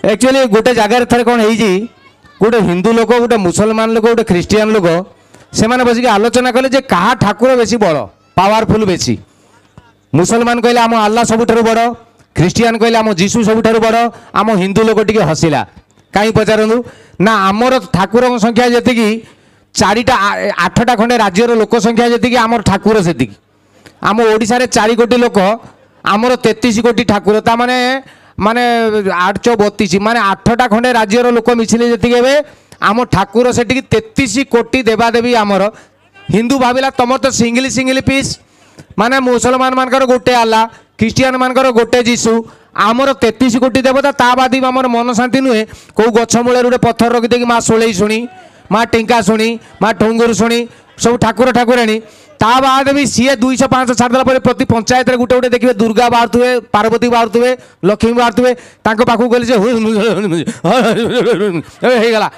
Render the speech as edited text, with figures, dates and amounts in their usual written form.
actually गोटे जगार थे कौन है गोटे हिंदू लोक गोटे मुसलमान लोक गोटे ख्रीस्टियान लोक से बसिक आलोचना कले जे कहा ठाकुर बेसी बड़ पावरफुल बेसी मुसलमान कहले आम आल्ला सबुठारु बड़ ख्रीस्टियान कहले आम जीशु सबुठारु बड़ आम हिंदू लोक टिके हसिला कहीं पचारु ना आमर ठाकुर संख्या जी चारिटा 8टा खंडे राज्यर लोक संख्या जी आम ठाकुर से आम ओडिशा रे 4 कोटी लोक आमर 33 कोटी ठाकुर ता माने माने 832 माने 8टा खंडे राज्यर लोक मिसिले जी आम ठाकुर से 33 कोटी देवादेवी आमर हिंदू भाविला तुम तो सिंगली सिंगली पीस माने मुसलमान मानकर गोटे आल्ला ख्रीस्टियान मानकर गोटे जीशु आमर 33 कोटी देवता ता बादी आमर मन शांति नुहे कौ गछ मूल गोटे पत्थर रखिदे माँ सोलई शुणी माँ टिंका शुणी माँ ठुंगुर शुणी सब ठाकुर ठाकुराणी ता बाद भी सी 200-500 छाड़देला प्रति पंचायत रे गोटे गोटे देखिए दुर्गा बाहर पार्वती बाहर लक्ष्मी बाहर पाखक गले हो गला